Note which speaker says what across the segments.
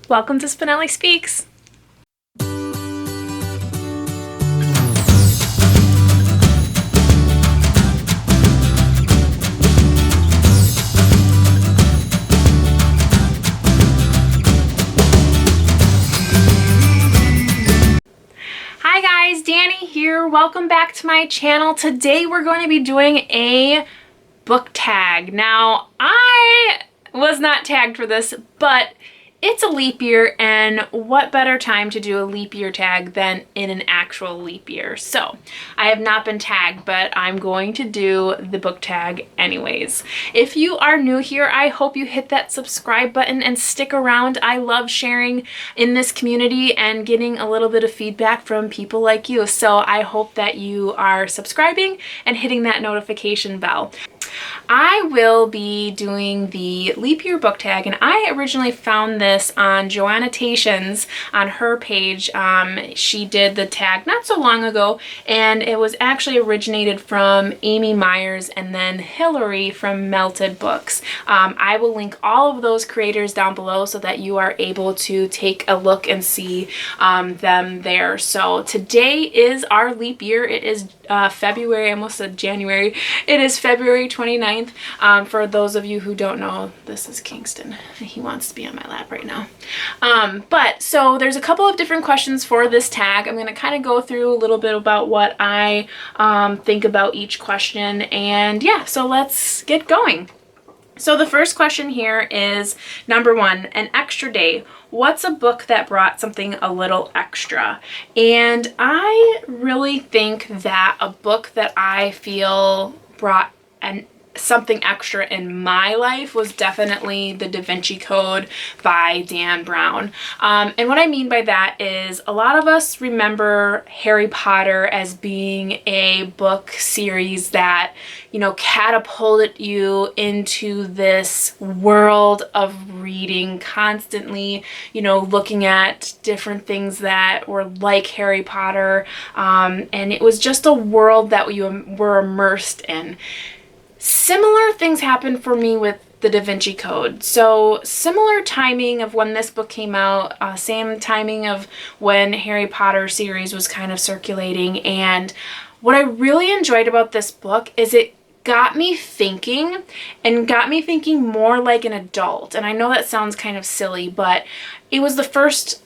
Speaker 1: Welcome to Spenelli Speaks. Hi guys, Danny here. Welcome back to my channel. Today we're going to be doing a book tag. Now, I was not tagged for this, but it's a leap year, and what better time to do a leap year tag than in an actual leap year? So I have not been tagged, but I'm going to do the book tag anyways. If you are new here, I hope you hit that subscribe button and stick around. I love sharing in this community and getting a little bit of feedback from people like you. So I hope that you are subscribing and hitting that notification bell. I will be doing the leap year book tag, and I originally found this on Joannotations on her page. She did the tag not so long ago, and it was actually originated from Amy Myers and then Hillary from Melted Books. I will link all of those creators down below so that you are able to take a look and see them there. So today is our leap year. It is February, I almost said January. It is February 29th. For those of you who don't know, this is Kingston. He wants to be on my lap right now. But so there's a couple of different questions for this tag. I'm going to kind of go through a little bit about what I think about each question. And yeah, so let's get going. So the first question here is number 1, an extra day. What's a book that brought something a little extra? And I really think that a book that I feel brought something extra in my life was definitely The Da Vinci Code by Dan Brown. And what I mean by that is a lot of us remember Harry Potter as being a book series that, you know, catapulted you into this world of reading, constantly, you know, looking at different things that were like Harry Potter. And it was just a world that you were immersed in. Similar things happened for me with The Da Vinci Code. So similar timing of when this book came out, same timing of when Harry Potter series was kind of circulating. And what I really enjoyed about this book is it got me thinking, and got me thinking more like an adult. And I know that sounds kind of silly, but it was the first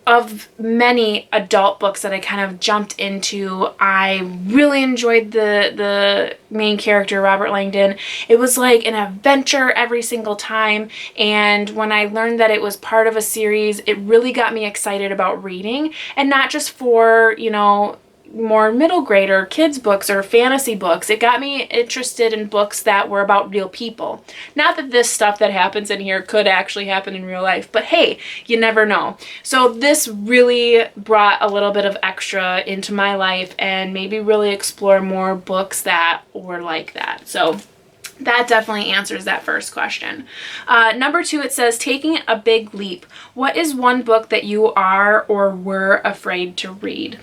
Speaker 1: of many adult books that I kind of jumped into. I really enjoyed the main character, Robert Langdon. It was like an adventure every single time, and when I learned that it was part of a series, it really got me excited about reading, and not just for, you know, more middle grade or kids books or fantasy books. It got me interested in books that were about real people. Not that this stuff that happens in here could actually happen in real life, but hey, you never know. So this really brought a little bit of extra into my life and maybe really explore more books that were like that. So that definitely answers that first question. Number 2, it says, taking a big leap. What is one book that you are or were afraid to read?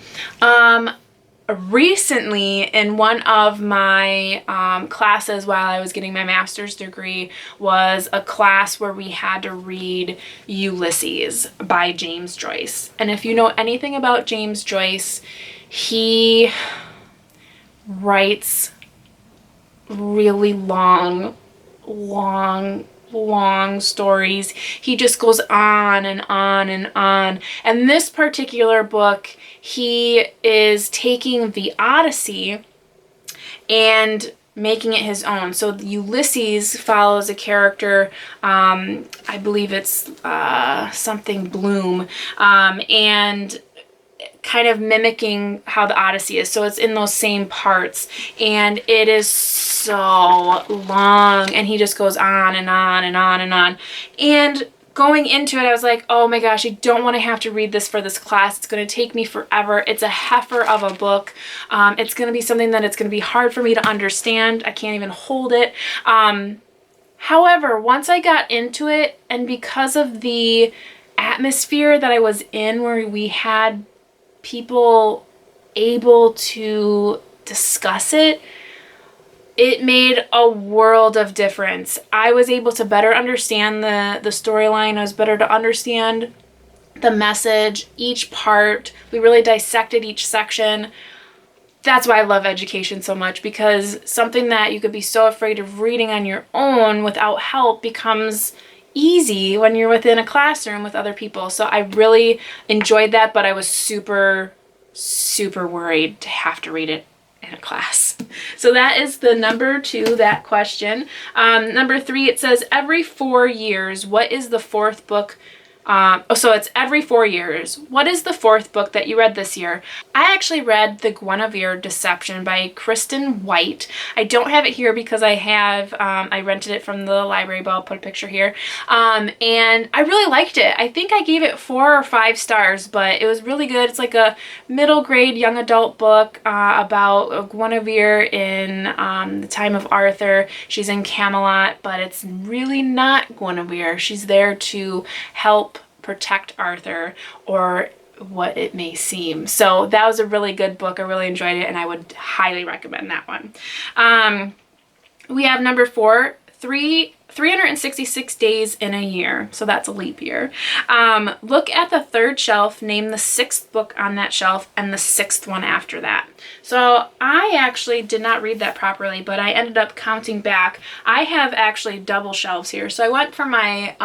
Speaker 1: Recently, in one of my classes while I was getting my master's degree, was a class where we had to read Ulysses by James Joyce. And if you know anything about James Joyce, he writes really long stories. He just goes on and on and on. And this particular book, he is taking the Odyssey and making it his own. So Ulysses follows a character, I believe it's something Bloom, and kind of mimicking how the Odyssey is. So it's in those same parts, and it is so long, and he just goes on and on and on and on. And going into it, I was like, oh my gosh, I don't want to have to read this for this class. It's going to take me forever. It's a heifer of a book. It's going to be something that it's going to be hard for me to understand. I can't even hold it. However, once I got into it, and because of the atmosphere that I was in, where we had people able to discuss it, it made a world of difference. I was able to better understand the storyline. I was better to understand the message, each part. We really dissected each section. That's why I love education so much, because something that you could be so afraid of reading on your own without help becomes easy when you're within a classroom with other people. So I really enjoyed that, but I was super, super worried to have to read it in a class. So that is the number 2, that question. Number 3, it says, every 4 years, what is the 4th book? So it's every 4 years. What is the 4th book that you read this year? I actually read The Guinevere Deception by Kristen White. I don't have it here because I rented it from the library, but I'll put a picture here. And I really liked it. I think I gave it 4 or 5 stars, but it was really good. It's like a middle grade young adult book about Guinevere in the time of Arthur. She's in Camelot, but it's really not Guinevere. She's there to help protect Arthur, or what it may seem. So that was a really good book. I really enjoyed it, and I would highly recommend that one. We have number 4, 366 days in a year. So that's a leap year. Look at the 3rd shelf, name the 6th book on that shelf, and the 6th one after that. So I actually did not read that properly, but I ended up counting back. I have actually double shelves here. So I went for my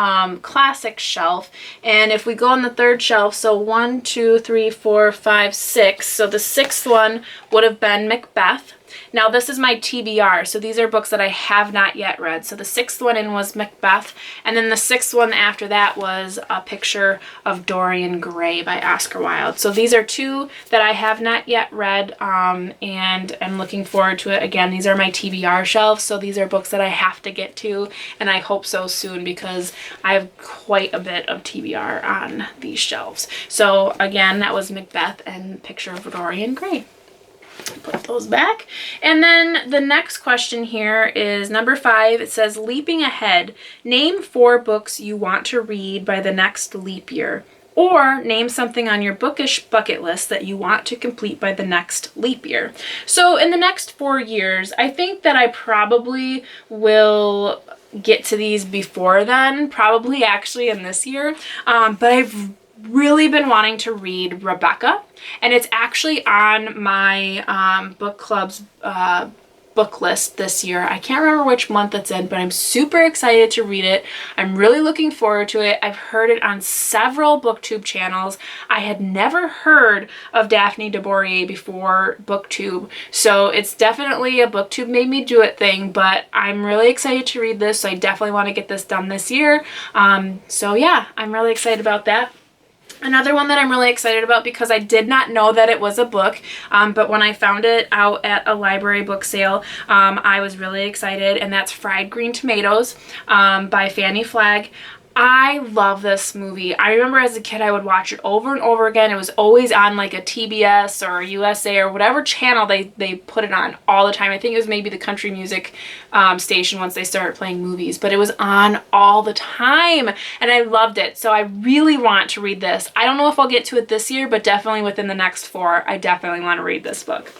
Speaker 1: classic shelf, and if we go on the 3rd shelf, so 1, 2, 3, 4, 5, 6. So the 6th one would have been Macbeth. Now this is my TBR, so these are books that I have not yet read. So the 6th one in was Macbeth, and then the 6th one after that was A Picture of Dorian Gray by Oscar Wilde. So these are 2 that I have not yet read, and I'm looking forward to it. Again, these are my TBR shelves, so these are books that I have to get to, and I hope so soon, because I have quite a bit of TBR on these shelves. So again, that was Macbeth and Picture of Dorian Gray. Put those back. And then the next question here is number 5. It says, leaping ahead, name 4 books you want to read by the next leap year, or name something on your bookish bucket list that you want to complete by the next leap year. So in the next 4 years, I think that I probably will get to these before then, probably actually in this year, but I've really been wanting to read Rebecca, and it's actually on my book club's book list this year. I can't remember which month it's in, but I'm super excited to read it. I'm really looking forward to it. I've heard it on several Booktube channels. I had never heard of Daphne du Maurier before Booktube, so it's definitely a Booktube made me do it thing, but I'm really excited to read this, so I definitely want to get this done this year. So yeah, I'm really excited about that. Another one that I'm really excited about, because I did not know that it was a book, but when I found it out at a library book sale, I was really excited, and that's Fried Green Tomatoes by Fannie Flagg. I love this movie. I remember as a kid I would watch it over and over again. It was always on like a TBS or a USA or whatever channel they put it on all the time. I think it was maybe the country music station once they started playing movies, but it was on all the time, and I loved it. So I really want to read this. I don't know if I'll get to it this year, but definitely within the next 4, I definitely want to read this book.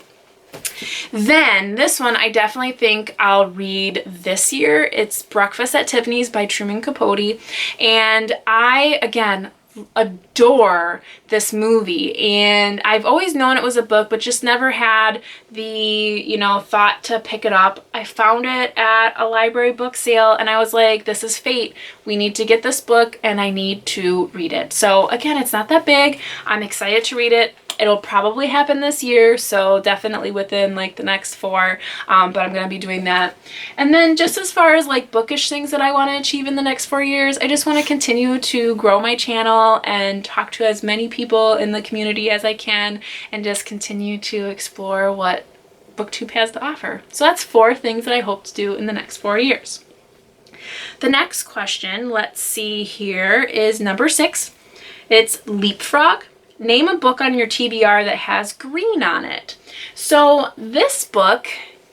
Speaker 1: Then this one I definitely think I'll read this year. It's Breakfast at Tiffany's by Truman Capote, and I, again, adore this movie, and I've always known it was a book, but just never had the, thought to pick it up. I found it at a library book sale, and I was like, this is fate. We need to get this book, and I need to read it. So again, it's not that big. I'm excited to read it. It'll probably happen this year, so definitely within like the next 4, but I'm going to be doing that. And then just as far as like bookish things that I want to achieve in the next 4 years, I just want to continue to grow my channel and talk to as many people in the community as I can, and just continue to explore what Booktube has to offer. So that's 4 things that I hope to do in the next 4 years. The next question, let's see here, is number 6. It's Leapfrog. Name a book on your TBR that has green on it. So this book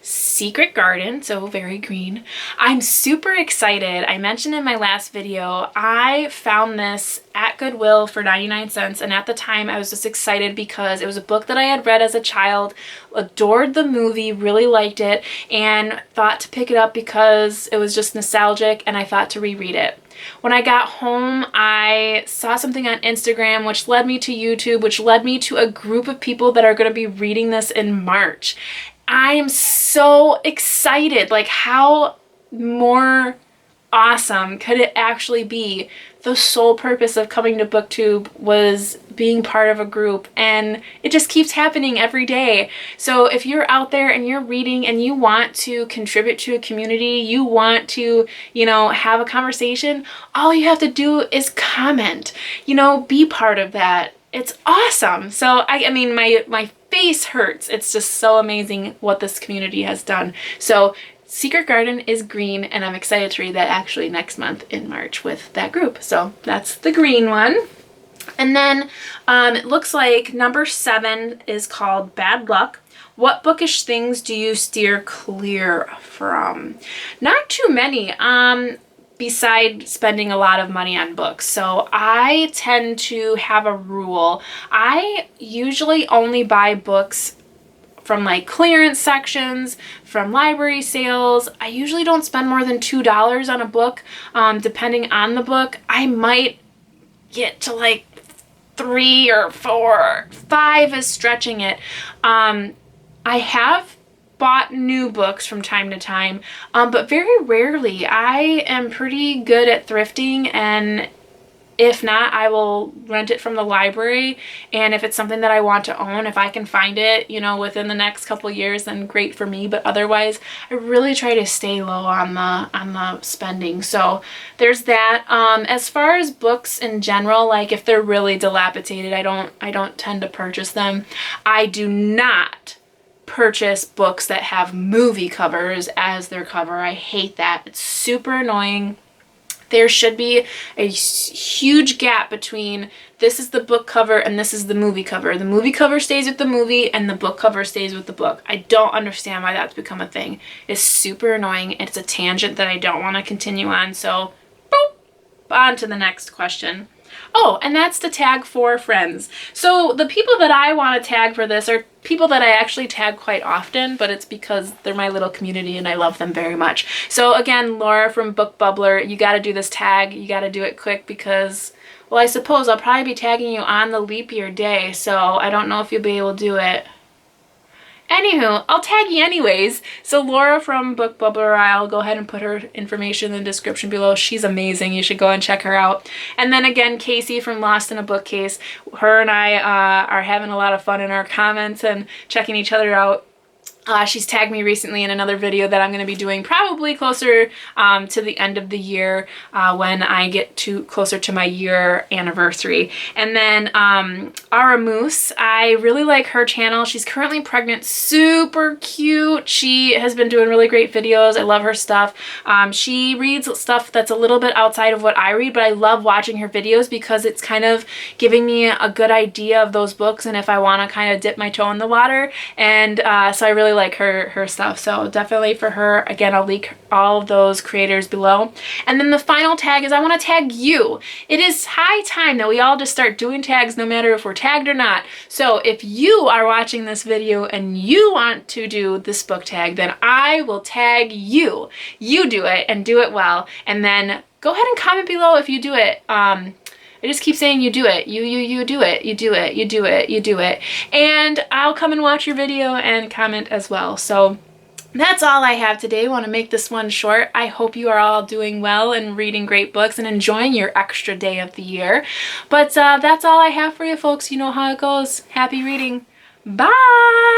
Speaker 1: Secret Garden, so very green. I'm super excited. I mentioned in my last video, I found this at Goodwill for 99 cents, and at the time I was just excited because it was a book that I had read as a child, adored the movie, really liked it, and thought to pick it up because it was just nostalgic, and I thought to reread it. When I got home, I saw something on Instagram, which led me to YouTube, which led me to a group of people that are going to be reading this in March. I am so excited. Like, how more awesome could it actually be? The sole purpose of coming to Booktube was being part of a group, and it just keeps happening every day. So if you're out there and you're reading and you want to contribute to a community, you want to, have a conversation, all you have to do is comment, be part of that. It's awesome. So I mean, my face hurts. It's just so amazing what this community has done. So Secret Garden is green, and I'm excited to read that actually next month in March with that group. So that's the green one. And then it looks like number 7 is called Bad Luck. What bookish things do you steer clear from? Not too many. Beside spending a lot of money on books. So I tend to have a rule. I usually only buy books from like clearance sections, from library sales. I usually don't spend more than $2 on a book. Depending on the book, I might get to like 3 or 4, 5 is stretching it. I have bought new books from time to time, but very rarely. I am pretty good at thrifting, and if not, I will rent it from the library. And if it's something that I want to own, if I can find it, within the next couple years, then great for me. But otherwise, I really try to stay low on the spending. So there's that. As far as books in general, like if they're really dilapidated, I don't tend to purchase them. I do not purchase books that have movie covers as their cover. I hate that. It's super annoying. There should be a huge gap between this is the book cover and this is the movie cover. The movie cover stays with the movie and the book cover stays with the book. I don't understand why that's become a thing. It's super annoying. It's a tangent that I don't want to continue on. So, boop, on to the next question. Oh, and that's to tag 4 friends. So the people that I want to tag for this are people that I actually tag quite often, but it's because they're my little community and I love them very much. So again, Laura from Book Bubbler, you got to do this tag. You got to do it quick because, well, I suppose I'll probably be tagging you on the leap year day, so I don't know if you'll be able to do it. Anywho, I'll tag you anyways. So Laura from Book Bubbler, I'll go ahead and put her information in the description below. She's amazing. You should go and check her out. And then again, Casey from Lost in a Bookcase. Her and I are having a lot of fun in our comments and checking each other out. She's tagged me recently in another video that I'm going to be doing probably closer to the end of the year when I get closer to my year anniversary. And then Ara Moose, I really like her channel. She's currently pregnant, super cute. She has been doing really great videos. I love her stuff. She reads stuff that's a little bit outside of what I read, but I love watching her videos because it's kind of giving me a good idea of those books and if I want to kind of dip my toe in the water. And so I really like her stuff. So definitely for her, again, I'll link all of those creators below. And then the final tag is I want to tag you. It is high time that we all just start doing tags no matter if we're tagged or not. So if you are watching this video and you want to do this book tag, then I will tag you. You do it and do it well. And then go ahead and comment below if you do it. I just keep saying you do it. You do it. You do it. You do it. You do it. And I'll come and watch your video and comment as well. So that's all I have today. I want to make this one short. I hope you are all doing well and reading great books and enjoying your extra day of the year. But that's all I have for you folks. You know how it goes. Happy reading. Bye!